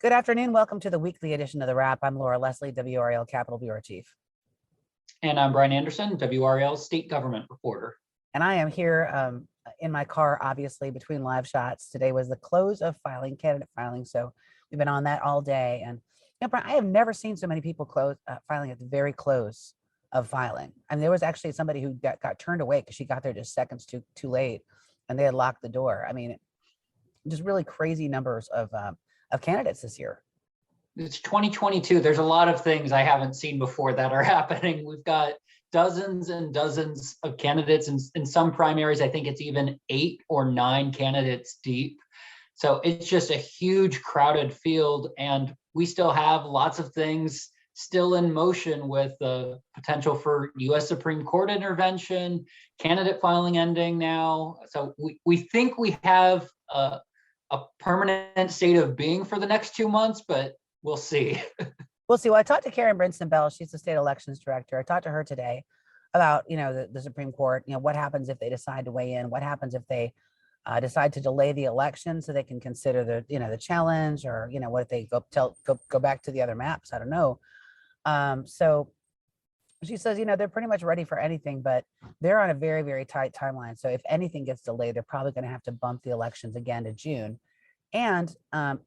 Good afternoon. Welcome to the weekly edition of the Wrap. I'm Laura Leslie, WRAL Capitol Bureau Chief. And I'm Bryan Anderson, WRAL State Government Reporter. And I am here in my car, obviously, between live shots. Today was the close of filing, candidate filing. So we've been on that all day. And Bryan, I have never seen so many people filing at the very close of filing. And there was actually somebody who got turned away because she got there just seconds too late, and they had locked the door. I mean, just really crazy numbers of candidates this year. It's 2022. There's a lot of things I haven't seen before that are happening. We've got dozens and dozens of candidates, and in some primaries, I think it's even 8 or 9 candidates deep. So it's just a huge crowded field, and we still have lots of things still in motion with the potential for U.S. Supreme Court intervention, candidate filing ending now. So we think we have a permanent state of being for the next 2 months, but we'll see. We'll see. Well, I talked to Karen Brinson Bell. She's the state elections director. I talked to her today about, the Supreme Court, what happens if they decide to weigh in? What happens if they decide to delay the election so they can consider the challenge, or, what if they go back to the other maps? I don't know. So she says, they're pretty much ready for anything, but they're on a very, very tight timeline. So if anything gets delayed, they're probably going to have to bump the elections again to June. And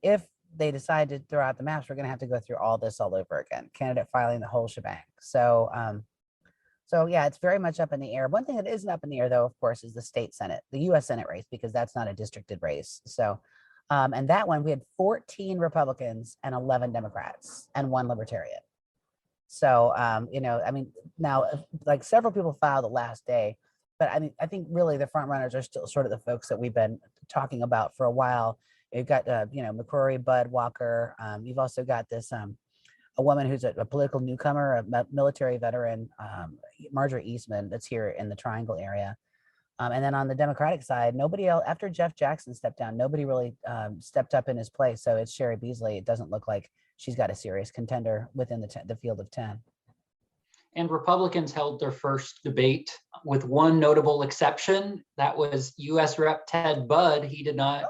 if they decide to throw out the maps, we're going to have to go through all this all over again, candidate filing, the whole shebang. So yeah, it's very much up in the air. One thing that isn't up in the air, though, of course, is the state Senate, the U.S. Senate race, because that's not a districted race. So, and that one, we had 14 Republicans and 11 Democrats and 1 Libertarian. So, now, like, several people filed the last day, but I think really the front runners are still sort of the folks that we've been talking about for a while. You've got, McCrory, Bud, Walker. You've also got this, a woman who's a political newcomer, a military veteran, Marjorie Eastman, that's here in the Triangle area. And then on the Democratic side, nobody else, after Jeff Jackson stepped down, nobody really stepped up in his place. So it's Sherry Beasley. It doesn't look like she's got a serious contender within the field of 10. And Republicans held their first debate with one notable exception. That was U.S. Rep. Ted Budd. He did not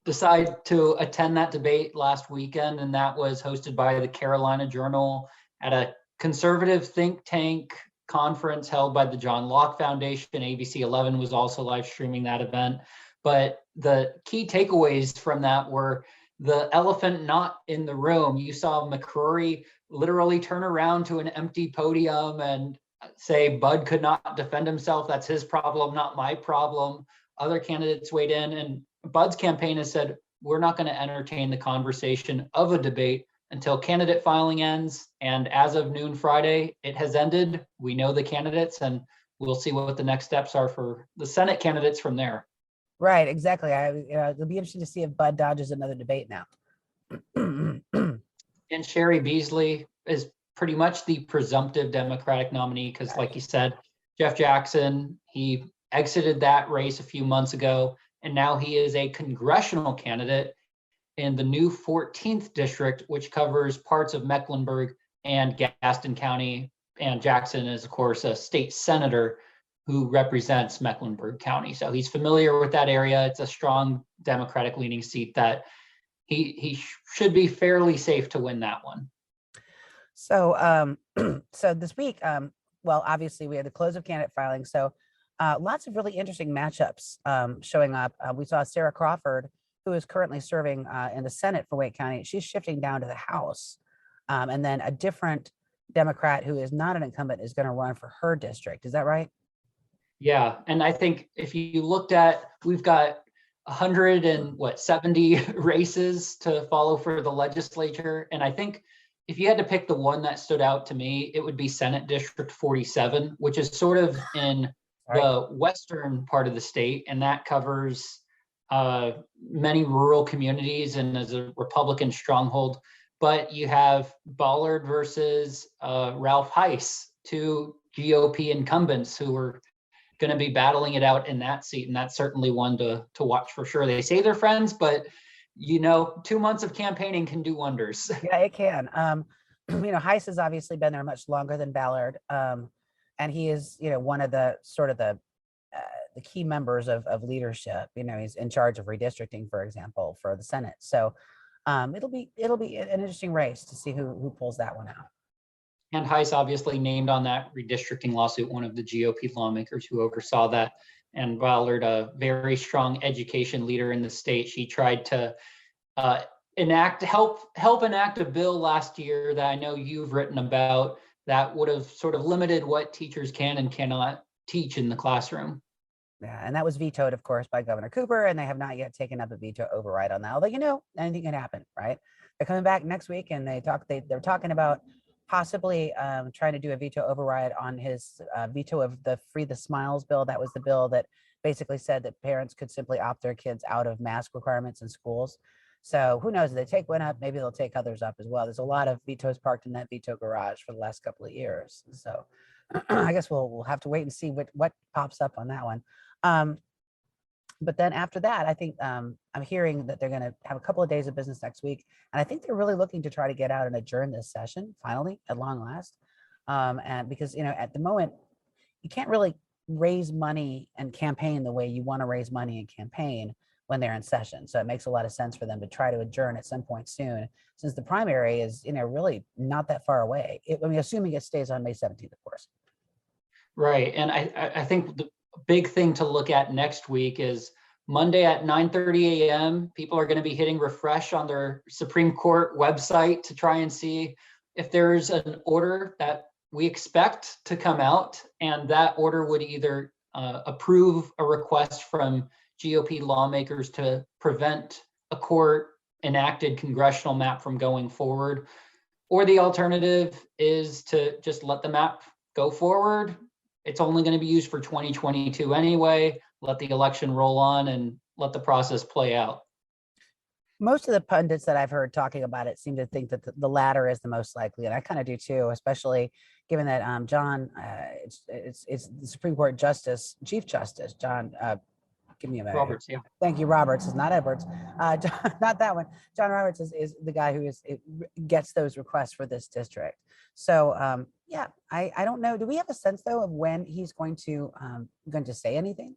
decide to attend that debate last weekend, and that was hosted by the Carolina Journal at a conservative think tank conference held by the John Locke Foundation. ABC 11 was also live streaming that event. But the key takeaways from that were the elephant not in the room. You saw McCrory literally turn around to an empty podium and say Bud could not defend himself. That's his problem, not my problem. Other candidates weighed in, and Bud's campaign has said, we're not going to entertain the conversation of a debate until candidate filing ends. And as of noon Friday, it has ended. We know the candidates, and we'll see what the next steps are for the Senate candidates from there. Right, exactly. It'll be interesting to see if Bud dodges another debate now. And Sherry Beasley is pretty much the presumptive Democratic nominee because, like you said, Jeff Jackson, he exited that race a few months ago, and now he is a congressional candidate in the new 14th district, which covers parts of Mecklenburg and Gaston County. And Jackson is, of course, a state senator who represents Mecklenburg County. So he's familiar with that area. It's a strong Democratic leaning seat that he should be fairly safe to win that one. So, so this week, well, obviously we had the close of candidate filing. So lots of really interesting matchups showing up. We saw Sarah Crawford, who is currently serving in the Senate for Wake County. She's shifting down to the House. And then a different Democrat who is not an incumbent is going to run for her district. Is that right? Yeah. And I think if you looked at, we've got 170 races to follow for the legislature. And I think if you had to pick the one that stood out to me, it would be Senate District 47, which is sort of in the western part of the state. And that covers many rural communities and is a Republican stronghold. But you have Ballard versus Ralph Heiss, 2 GOP incumbents who are going to be battling it out in that seat. And that's certainly one to watch for sure. They say they're friends, but 2 months of campaigning can do wonders. Yeah, it can. Heiss has obviously been there much longer than Ballard. And he is, one of the sort of the key members of leadership. He's in charge of redistricting, for example, for the Senate. So It'll be an interesting race to see who pulls that one out. And Heiss obviously named on that redistricting lawsuit one of the GOP lawmakers who oversaw that. And Ballard, a very strong education leader in the state, she tried to help enact a bill last year that I know you've written about that would have sort of limited what teachers can and cannot teach in the classroom. Yeah, and that was vetoed, of course, by Governor Cooper, and they have not yet taken up a veto override on that. Although, anything can happen, right? They're coming back next week, and they're talking about possibly trying to do a veto override on his veto of the Free the Smiles bill. That was the bill that basically said that parents could simply opt their kids out of mask requirements in schools. So who knows? If they take one up, maybe they'll take others up as well. There's a lot of vetoes parked in that veto garage for the last couple of years. So I guess we'll have to wait and see what pops up on that one. But then after that, I think I'm hearing that they're going to have a couple of days of business next week. And I think they're really looking to try to get out and adjourn this session finally at long last. And because, at the moment, you can't really raise money and campaign the way you want to raise money and campaign when they're in session. So it makes a lot of sense for them to try to adjourn at some point soon, since the primary is, really not that far away. Assuming it stays on May 17th, of course. Right. And I think the big thing to look at next week is Monday at 9:30 a.m. People are going to be hitting refresh on their Supreme Court website to try and see if there's an order that we expect to come out, and that order would either approve a request from GOP lawmakers to prevent a court enacted congressional map from going forward, or the alternative is to just let the map go forward. It's only going to be used for 2022 anyway. Let the election roll on and let the process play out. Most of the pundits that I've heard talking about it seem to think that the latter is the most likely, and I kind of do too, especially given that John, it's the Supreme Court Chief Justice John. Give me a minute. Roberts, yeah. Thank you, Roberts. It's not Edwards. Not that one. John Roberts is the guy who gets those requests for this district. So yeah, I don't know. Do we have a sense though of when he's going to say anything?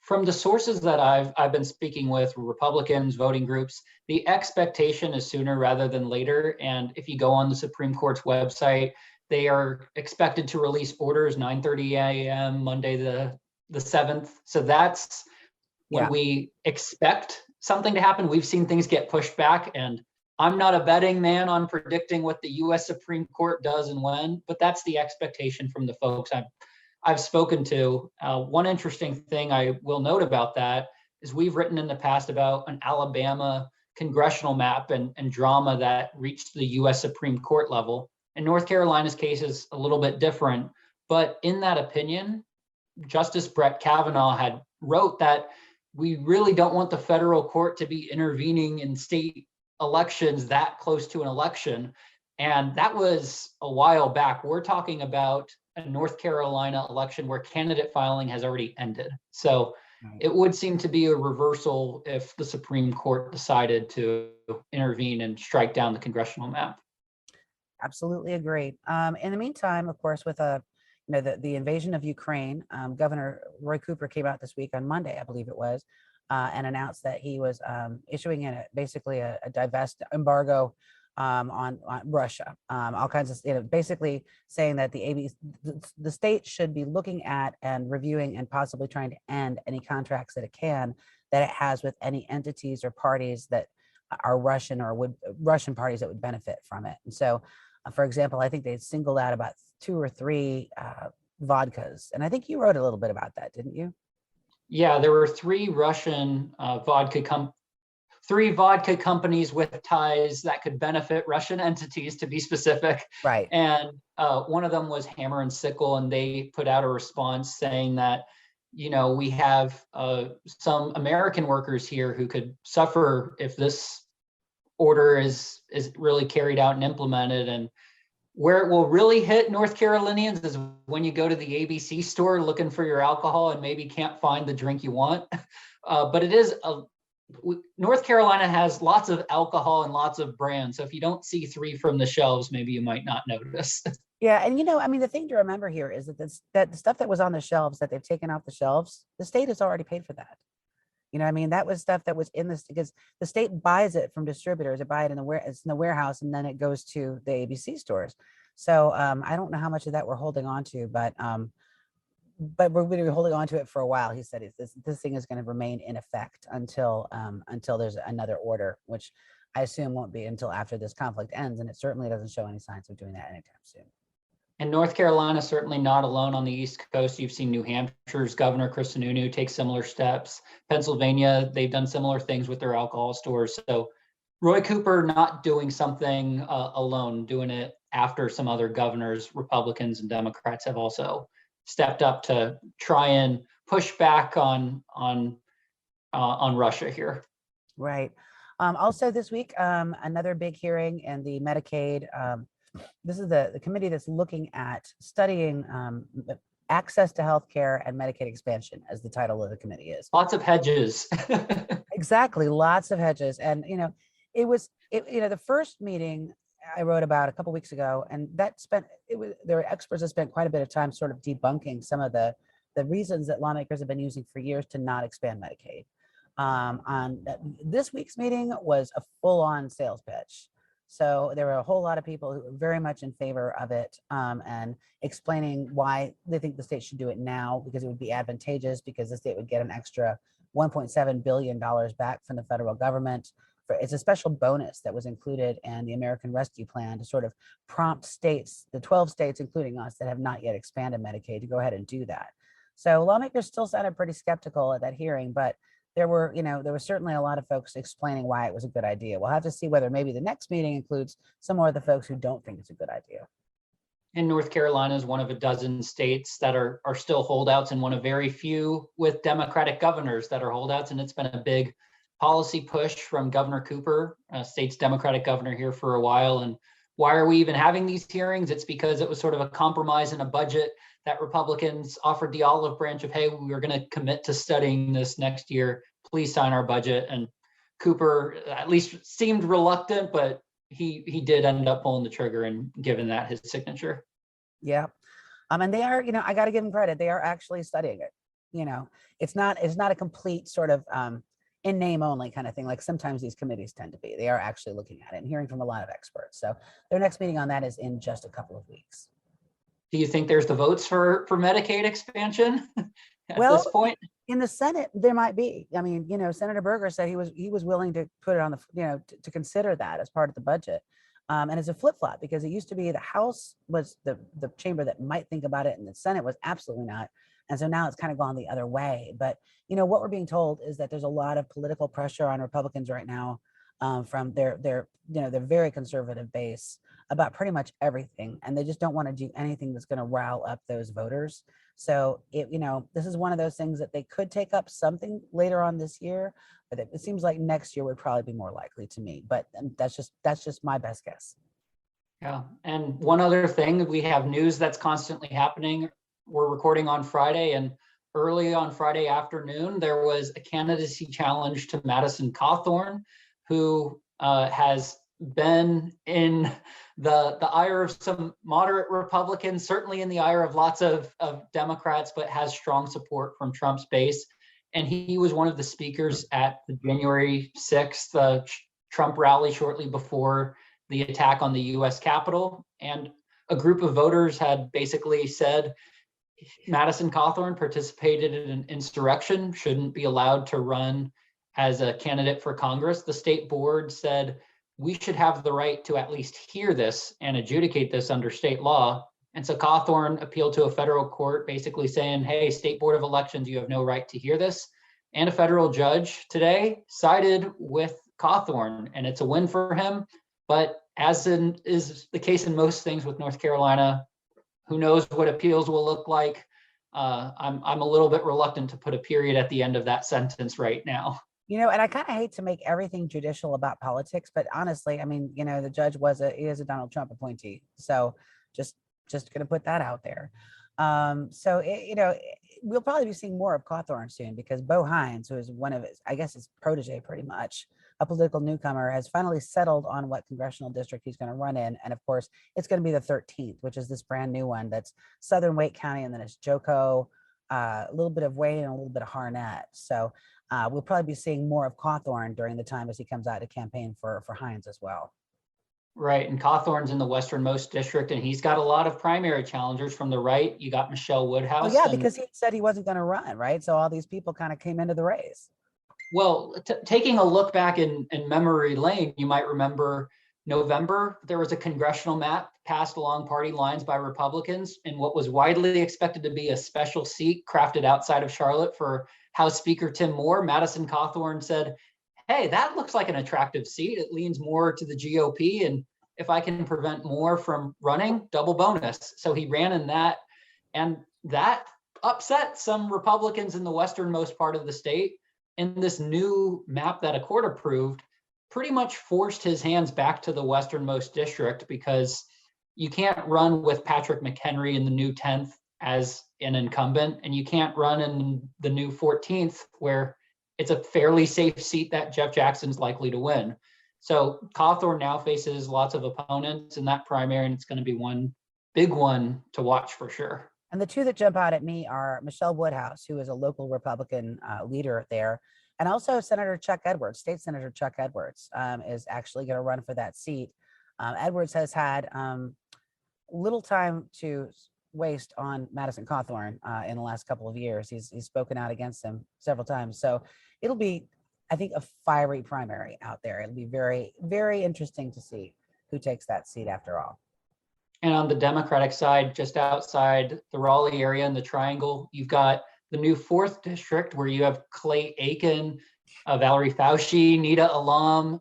From the sources that I've been speaking with, Republicans, voting groups, the expectation is sooner rather than later. And if you go on the Supreme Court's website, they are expected to release orders 9:30 a.m. Monday the 7th. So that's when we expect something to happen. We've seen things get pushed back, and I'm not a betting man on predicting what the U.S. Supreme Court does and when, but that's the expectation from the folks I've spoken to. One interesting thing I will note about that is we've written in the past about an Alabama congressional map and drama that reached the U.S. Supreme Court level. And North Carolina's case is a little bit different, but in that opinion, Justice Brett Kavanaugh had wrote that we really don't want the federal court to be intervening in state elections that close to an election. And that was a while back. We're talking about a North Carolina election where candidate filing has already ended. So it would seem to be a reversal if the Supreme Court decided to intervene and strike down the congressional map. Absolutely agree. In the meantime, of course, with the invasion of Ukraine, Governor Roy Cooper came out this week on Monday, I believe it was, and announced that he was issuing basically a divest embargo on Russia. All kinds of, basically saying that the state should be looking at and reviewing and possibly trying to end any contracts that it has with any entities or parties that are Russian or Russian parties that would benefit from it. And so, for example, I think they singled out about 2 or 3 vodkas. And I think you wrote a little bit about that, didn't you? Yeah, there were 3 Russian three vodka companies with ties that could benefit Russian entities, to be specific. Right. And one of them was Hammer and Sickle, and they put out a response saying that, we have some American workers here who could suffer if this order is really carried out and implemented. And where it will really hit North Carolinians is when you go to the ABC store looking for your alcohol and maybe can't find the drink you want. But it is North Carolina has lots of alcohol and lots of brands. So if you don't see 3 from the shelves, maybe you might not notice. Yeah. And, the thing to remember here is that the stuff that was on the shelves that they've taken off the shelves, the state has already paid for that. You know what I mean? That was stuff that was in this, because the state buys it from distributors. It buy it in it's in the warehouse, and then it goes to the ABC stores. So I don't know how much of that we're holding on to, but we're going to be holding on to it for a while. He said this thing is going to remain in effect until there's another order, which I assume won't be until after this conflict ends. And it certainly doesn't show any signs of doing that anytime soon. And North Carolina certainly not alone on the East Coast. You've seen New Hampshire's Governor Chris Sununu take similar steps. Pennsylvania, they've done similar things with their alcohol stores. So Roy Cooper not doing something alone, doing it after some other governors, Republicans and Democrats, have also stepped up to try and push back on Russia here. Right. Also this week, another big hearing in the Medicaid. This is the committee that's looking at studying access to healthcare and Medicaid expansion, as the title of the committee is. Lots of hedges. Exactly, lots of hedges. And the first meeting I wrote about a couple weeks ago, and there were experts that spent quite a bit of time sort of debunking some of the reasons that lawmakers have been using for years to not expand Medicaid. On this week's meeting was a full-on sales pitch. So there were a whole lot of people who were very much in favor of it, and explaining why they think the state should do it now, because it would be advantageous, because the state would get an extra $1.7 billion back from the federal government. It's a special bonus that was included in the American Rescue Plan to sort of prompt states, the 12 states, including us, that have not yet expanded Medicaid, to go ahead and do that. So lawmakers still sounded pretty skeptical at that hearing, but there were certainly a lot of folks explaining why it was a good idea. We'll have to see whether maybe the next meeting includes some more of the folks who don't think it's a good idea. And North Carolina is one of a dozen states that are still holdouts, and one of very few with Democratic governors that are holdouts. And it's been a big policy push from Governor Cooper, state's Democratic governor, here for a while. And why are we even having these hearings? It's because it was sort of a compromise in a budget that Republicans offered the olive branch of, hey, we're going to commit to studying this next year. Please sign our budget. And Cooper at least seemed reluctant, but he did end up pulling the trigger and giving that his signature. Yeah. And they are, I got to give them credit. They are actually studying it. It's not a complete sort of in name only kind of thing, like sometimes these committees tend to be. They are actually looking at it and hearing from a lot of experts. So their next meeting on that is in just a couple of weeks. Do you think there's the votes for Medicaid expansion at this point? In the Senate, there might be. I mean, Senator Berger said he was willing to put it on the, to consider that as part of the budget. And it's a flip-flop, because it used to be the House was the chamber that might think about it, and the Senate was absolutely not. And so now it's kind of gone the other way. But, what we're being told is that there's a lot of political pressure on Republicans right now, from their very conservative base, about pretty much everything. And they just don't want to do anything that's going to rile up those voters. So this is one of those things that they could take up something later on this year, but it seems like next year would probably be more likely to me. But that's just my best guess. Yeah. And one other thing, we have news that's constantly happening. We're recording on Friday, and early on Friday afternoon, there was a candidacy challenge to Madison Cawthorn, who has been in the ire of some moderate Republicans, certainly in the ire of lots of Democrats, but has strong support from Trump's base. And he was one of the speakers at the January 6th Trump rally shortly before the attack on the US Capitol. And a group of voters had basically said Madison Cawthorn participated in an insurrection, shouldn't be allowed to run as a candidate for Congress. The state board said, we should have the right to at least hear this and adjudicate this under state law. And so Cawthorn appealed to a federal court, basically saying, hey, State Board of Elections, you have no right to hear this. And a federal judge today sided with Cawthorn, and it's a win for him. But as is the case in most things with North Carolina, who knows what appeals will look like. I'm a little bit reluctant to put a period at the end of that sentence right now. And I kind of hate to make everything judicial about politics, but honestly, I mean, the judge is a Donald Trump appointee. So just going to put that out there. So we'll probably be seeing more of Cawthorn soon, because Bo Hines, who is one of his protege pretty much, a political newcomer, has finally settled on what congressional district he's going to run in. And of course, it's going to be the 13th, which is this brand new one that's Southern Wake County, and then it's Joco, a little bit of Wayne, and a little bit of Harnett. So we'll probably be seeing more of Cawthorn during the time as he comes out to campaign for Hines as well. Right, and Cawthorn's in the westernmost district, and he's got a lot of primary challengers from the right. You got Michelle Oh Woodhouse. yeah, And because he said he wasn't going to run, right? So all these people kind of came into the race. well, taking a look back in memory lane, you might remember November, there was a congressional map passed along party lines by Republicans in what was widely expected to be a special seat crafted outside of Charlotte for House Speaker Tim Moore. Madison Cawthorn said, hey, that looks like an attractive seat. It leans more to the GOP. And if I can prevent Moore from running, double bonus. So he ran in that. And that upset some Republicans in the westernmost part of the state. And this new map that a court approved pretty much forced his hands back to the westernmost district, because you can't run with Patrick McHenry in the new 10th as an incumbent, and you can't run in the new 14th where it's a fairly safe seat that Jeff Jackson's likely to win. So Cawthorn now faces lots of opponents in that primary, and it's going to be one big one to watch for sure. And the two that jump out at me are Michelle Woodhouse, who is a local Republican leader there, and also Senator Chuck Edwards, State Senator Chuck Edwards, is actually going to run for that seat. Edwards has had little time to waste on Madison Cawthorn in the last couple of years. He's spoken out against him several times. So it'll be, I think, a fiery primary out there. It'll be very, very interesting to see who takes that seat after all. And on the Democratic side, just outside the Raleigh area in the Triangle, you've got the new 4th district where you have Clay Aiken, Valerie Fauci, Nita Alum,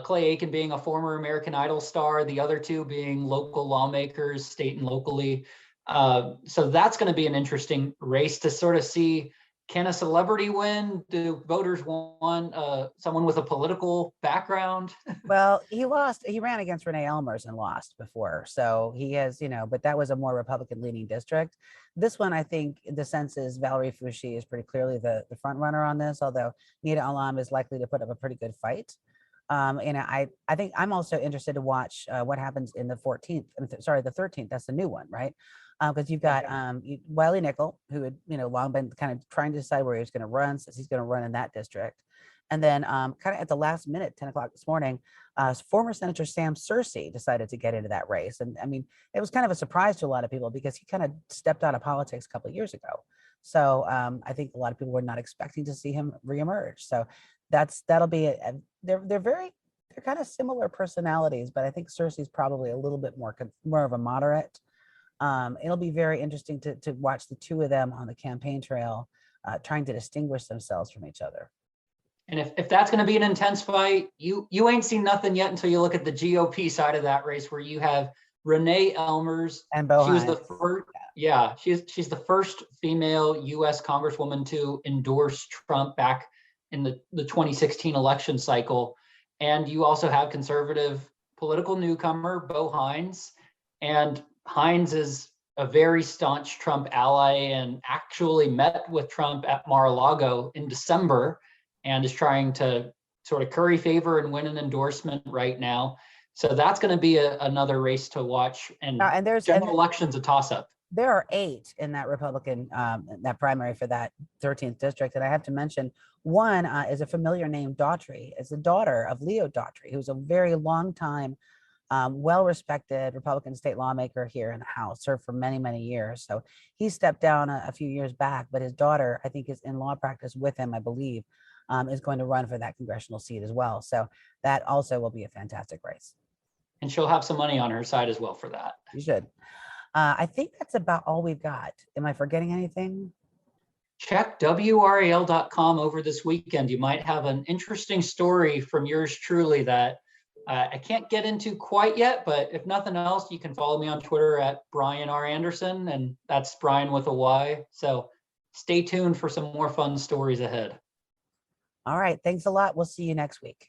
Clay Aiken being a former American Idol star, the other two being local lawmakers, state and locally. So that's going to be an interesting race to sort of see, can a celebrity win? Do voters want someone with a political background? Well, he ran against Renee Elmers and lost before. So he has, but that was a more Republican leaning district. This one, I think the sense is Valerie Fauci is pretty clearly the front runner on this, although Nita Alam is likely to put up a pretty good fight. And I think I'm also interested to watch what happens in the 14th. The 13th. That's the new one, right? Because you've got Wiley Nickel, who had long been kind of trying to decide where he was going to run, says he's going to run in that district. And then kind of at the last minute, 10 o'clock this morning, former Senator Sam Searcy decided to get into that race. And I mean, it was kind of a surprise to a lot of people because he kind of stepped out of politics a couple of years ago. So I think a lot of people were not expecting to see him reemerge. So that'll be they're kind of similar personalities, but I think Cersei's probably a little bit more of a moderate. It'll be very interesting to watch the two of them on the campaign trail, trying to distinguish themselves from each other. And if that's going to be an intense fight, you ain't seen nothing yet until you look at the GOP side of that race, where you have Renee Elmers. And Bo she was Hines. the first. Yeah, she's the first female U.S. Congresswoman to endorse Trump back in the 2016 election cycle. And you also have conservative political newcomer Bo Hines. And Hines is a very staunch Trump ally and actually met with Trump at Mar-a-Lago in December and is trying to sort of curry favor and win an endorsement right now. So that's going to be another race to watch. And general election's a toss-up. There are 8 in that Republican, that primary for that 13th district. And I have to mention, one is a familiar name, Daughtry. It's the daughter of Leo Daughtry, who's a very long time, well-respected Republican state lawmaker here in the House, served for many, many years. So he stepped down a few years back, but his daughter, I think, is in law practice with him, I believe, is going to run for that congressional seat as well. So that also will be a fantastic race. And she'll have some money on her side as well for that. You should. I think that's about all we've got. Am I forgetting anything? Check WRAL.com over this weekend. You might have an interesting story from yours truly that I can't get into quite yet, but if nothing else, you can follow me on Twitter at Bryan R. Anderson, and that's Bryan with a Y. So stay tuned for some more fun stories ahead. All right. Thanks a lot. We'll see you next week.